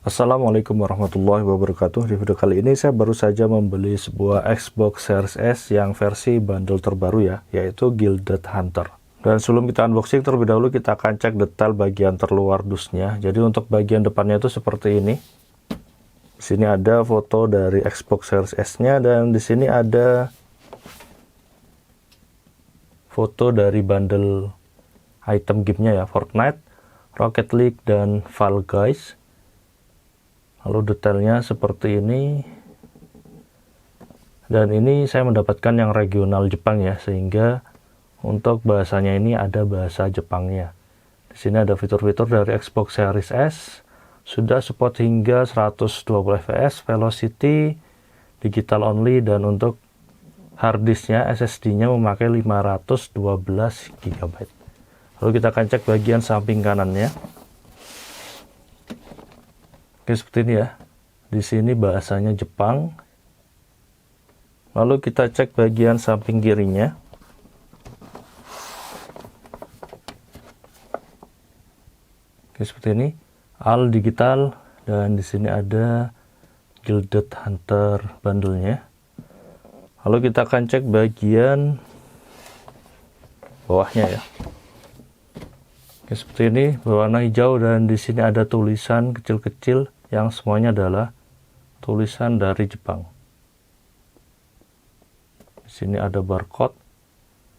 Assalamualaikum warahmatullahi wabarakatuh. Di video kali ini saya baru saja membeli sebuah Xbox Series S yang versi bundle terbaru ya, yaitu Gilded Hunter. Dan sebelum kita unboxing, terlebih dahulu kita akan cek detail bagian terluar dusnya. Jadi untuk bagian depannya itu seperti ini. Di sini ada foto dari Xbox Series S-nya dan di sini ada foto dari bundle item gamenya ya, Fortnite, Rocket League, dan Fall Guys. Lalu detailnya seperti ini, dan ini saya mendapatkan yang regional Jepang ya, sehingga untuk bahasanya ini ada bahasa Jepangnya. Di sini ada fitur-fitur dari Xbox Series S, sudah support hingga 120 fps, velocity, digital only, dan untuk harddisknya SSD-nya memakai 512 GB. Lalu kita akan cek bagian samping kanannya. Oke, seperti ini ya. Di sini bahasanya Jepang. Lalu kita cek bagian samping kirinya. Oke, seperti ini. All digital, dan di sini ada Gilded Hunter bundle-nya. Lalu kita akan cek bagian bawahnya ya. Oke, seperti ini berwarna hijau, dan di sini ada tulisan kecil-kecil yang semuanya adalah tulisan dari Jepang. Di sini ada barcode,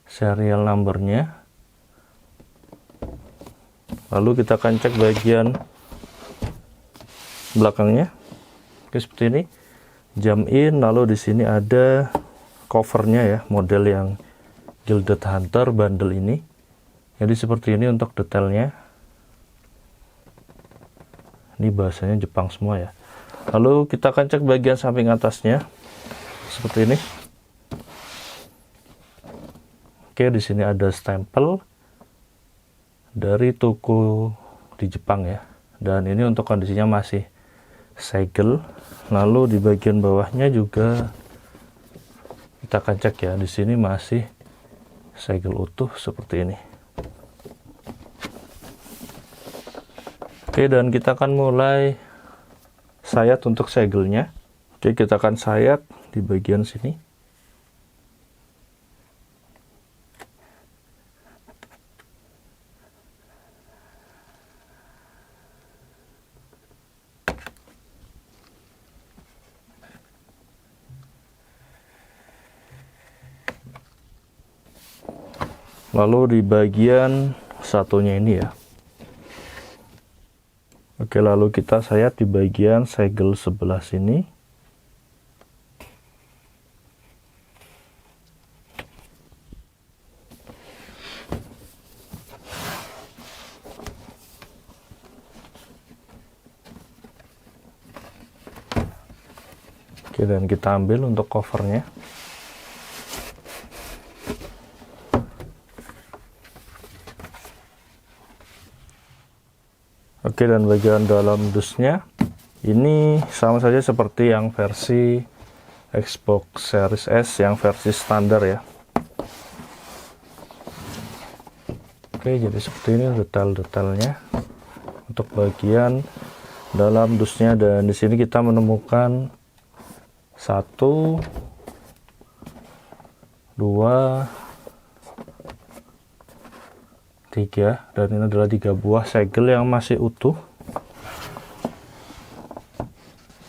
serial numbernya. Lalu kita akan cek bagian belakangnya. Oke, seperti ini. Jam in, lalu di sini ada covernya ya, model yang Gilded Hunter bundle ini. Jadi seperti ini untuk detailnya. Ini bahasanya Jepang semua ya. Lalu kita akan cek bagian samping atasnya. Seperti ini. Oke, di sini ada stempel dari toko di Jepang ya. Dan ini untuk kondisinya masih segel. Lalu di bagian bawahnya juga kita akan cek ya. Di sini masih segel utuh seperti ini. Oke, dan kita akan mulai sayat untuk segelnya. Oke, kita akan sayat di bagian sini. Lalu di bagian satunya ini ya. Oke, lalu kita sayat di bagian segel sebelah sini. Oke, dan kita ambil untuk covernya. Oke, dan bagian dalam dusnya ini sama saja seperti yang versi Xbox Series S yang versi standar ya. Oke, jadi seperti ini detail-detailnya untuk bagian dalam dusnya, dan di sini kita menemukan 1, 2, 3, dan ini adalah 3 buah segel yang masih utuh.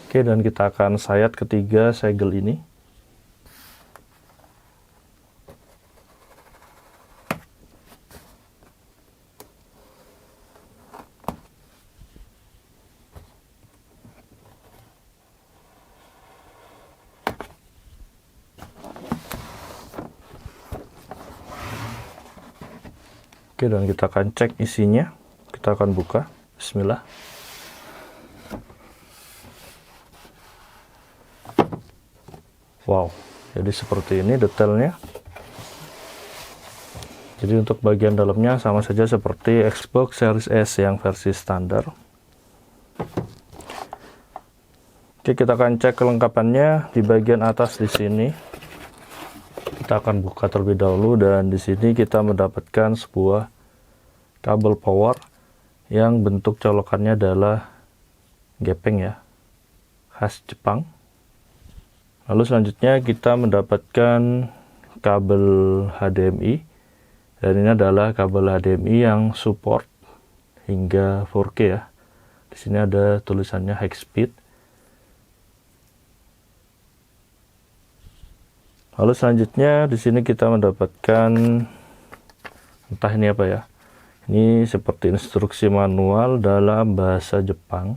Oke, dan kita akan sayat ketiga segel ini. Oke, dan kita akan cek isinya. Kita akan buka. Bismillah. Wow, jadi seperti ini detailnya. Jadi untuk bagian dalamnya sama saja seperti Xbox Series S yang versi standar. Oke, kita akan cek kelengkapannya di bagian atas di sini. Kita akan buka terlebih dahulu, dan di sini kita mendapatkan sebuah kabel power yang bentuk colokannya adalah gepeng ya, khas Jepang. Lalu selanjutnya kita mendapatkan kabel HDMI, dan ini adalah kabel HDMI yang support hingga 4K ya. Di sini ada tulisannya high speed. Lalu selanjutnya di sini kita mendapatkan, entah ini apa ya. Ini seperti instruksi manual dalam bahasa Jepang.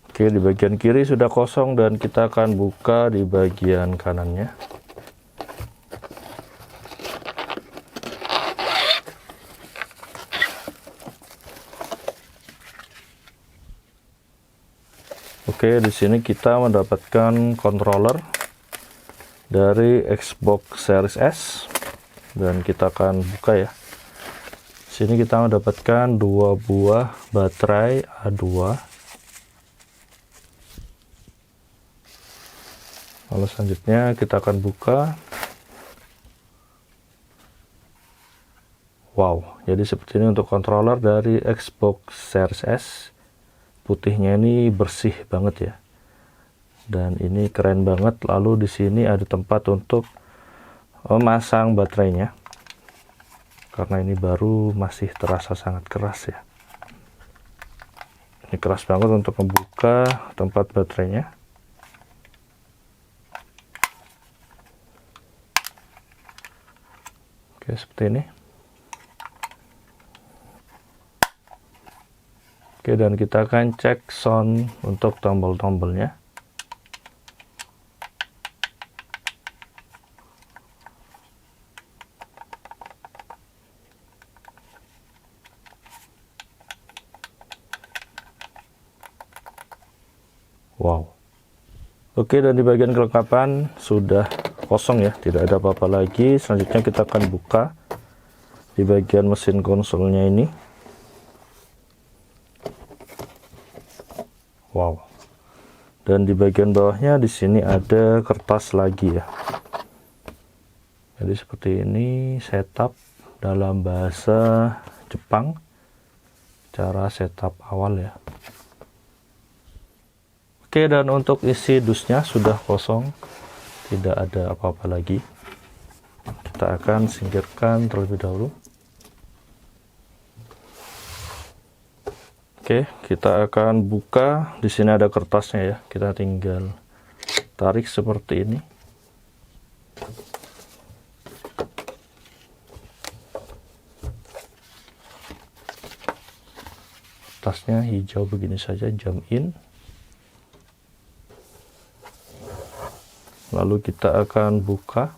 Oke, di bagian kiri sudah kosong dan kita akan buka di bagian kanannya. Oke, di sini kita mendapatkan controller dari Xbox Series S dan kita akan buka ya. Di sini kita mendapatkan 2 buah baterai A2. Lalu selanjutnya kita akan buka. Wow, jadi seperti ini untuk controller dari Xbox Series S. Putihnya ini bersih banget ya. Dan ini keren banget. Lalu di sini ada tempat untuk memasang baterainya. Karena ini baru, masih terasa sangat keras ya. Ini keras banget untuk membuka tempat baterainya. Oke, seperti ini. Oke, dan kita akan cek sound untuk tombol-tombolnya. Wow. Oke, dan di bagian kelengkapan sudah kosong ya, tidak ada apa-apa lagi. Selanjutnya kita akan buka di bagian mesin konsolnya ini. Wow. Dan di bagian bawahnya di sini ada kertas lagi ya. Jadi seperti ini setup dalam bahasa Jepang. Cara setup awal ya. Oke, dan untuk isi dusnya sudah kosong, tidak ada apa-apa lagi. Kita akan singkirkan terlebih dahulu. Oke, kita akan buka. Di sini ada kertasnya ya. Kita tinggal tarik seperti ini. Kertasnya hijau begini saja, jam in. Lalu kita akan buka.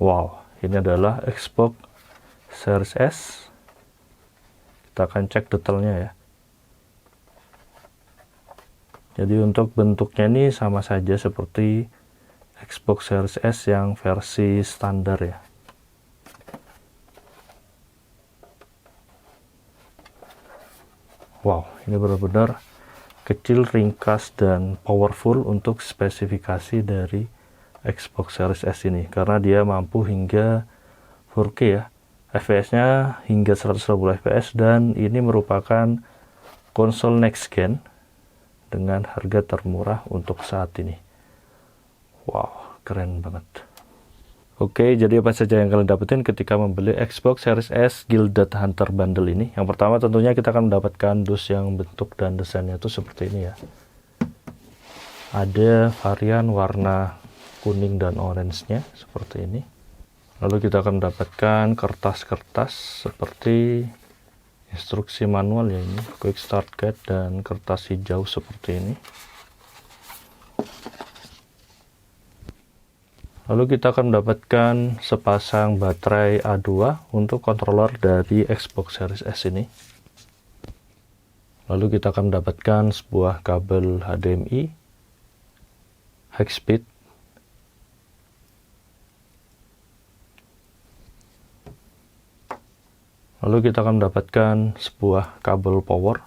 Wow, ini adalah Xbox Series S. Kita akan cek detailnya ya. Jadi untuk bentuknya ini sama saja seperti Xbox Series S yang versi standar ya. Wow, ini benar-benar kecil, ringkas, dan powerful untuk spesifikasi dari Xbox Series S ini. Karena dia mampu hingga 4K ya. FPS-nya hingga 120 fps, dan ini merupakan konsol next gen dengan harga termurah untuk saat ini. Wow, keren banget. Oke, jadi apa saja yang kalian dapetin ketika membeli Xbox Series S Gilded Hunter Bundle ini? Yang pertama tentunya kita akan mendapatkan dus yang bentuk dan desainnya itu seperti ini ya. Ada varian warna kuning dan orange-nya seperti ini. Lalu kita akan mendapatkan kertas-kertas seperti instruksi manual ya, ini quick start guide, dan kertas hijau seperti ini. Lalu kita akan mendapatkan sepasang baterai A2 untuk controller dari Xbox Series S ini. Lalu kita akan mendapatkan sebuah kabel HDMI high speed. Lalu kita akan mendapatkan sebuah kabel power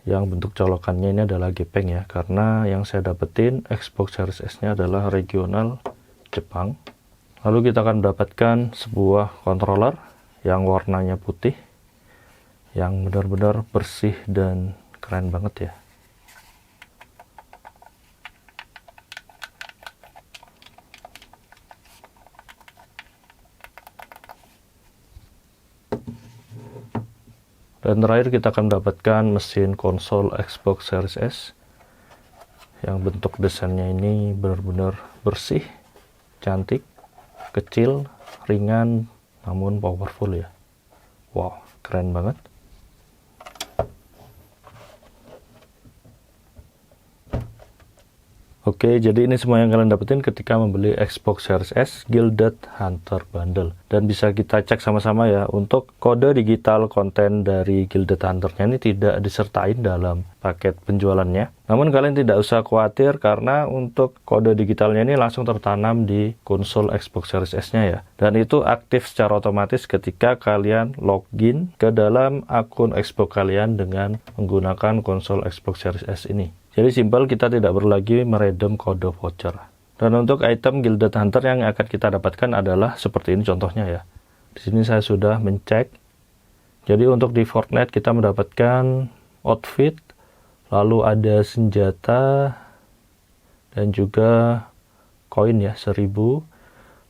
yang bentuk colokannya ini adalah gepeng ya, karena yang saya dapetin Xbox Series S nya adalah regional Jepang. Lalu kita akan mendapatkan sebuah controller yang warnanya putih, yang benar-benar bersih dan keren banget ya. Dan terakhir kita akan mendapatkan mesin konsol Xbox Series S yang bentuk desainnya ini benar-benar bersih, cantik, kecil, ringan, namun powerful ya. Wow, keren banget. Oke, jadi ini semua yang kalian dapetin ketika membeli Xbox Series S Gilded Hunter Bundle. Dan bisa kita cek sama-sama ya, untuk kode digital konten dari Gilded Hunter-nya ini tidak disertain dalam paket penjualannya. Namun kalian tidak usah khawatir karena untuk kode digitalnya ini langsung tertanam di konsol Xbox Series S-nya ya. Dan itu aktif secara otomatis ketika kalian login ke dalam akun Xbox kalian dengan menggunakan konsol Xbox Series S ini. Jadi simpel, kita tidak perlu lagi meredam kode voucher. Dan untuk item Gilded Hunter yang akan kita dapatkan adalah seperti ini contohnya ya. Di sini saya sudah mencek. Jadi untuk di Fortnite kita mendapatkan outfit, lalu ada senjata, dan juga koin ya 1000.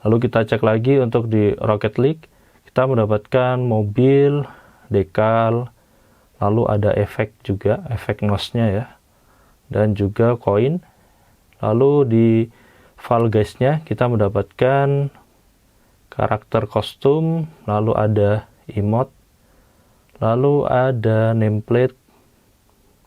Lalu kita cek lagi untuk di Rocket League, kita mendapatkan mobil, dekal, lalu ada efek juga, efek nos-nya ya, dan juga koin. Lalu di Fall Guys-nya kita mendapatkan karakter kostum, lalu ada emote, lalu ada nameplate,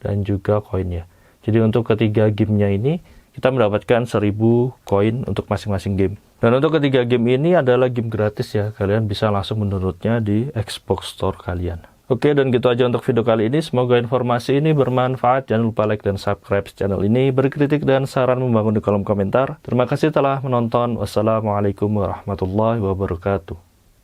dan juga koin ya. Jadi untuk ketiga gamenya ini kita mendapatkan 1000 koin untuk masing-masing game. Dan untuk ketiga game ini adalah game gratis ya, kalian bisa langsung mendownloadnya di Xbox Store kalian. Oke, dan gitu aja untuk video kali ini. Semoga informasi ini bermanfaat. Jangan lupa like dan subscribe channel ini. Berkritik dan saran membangun di kolom komentar. Terima kasih telah menonton. Wassalamualaikum warahmatullahi wabarakatuh.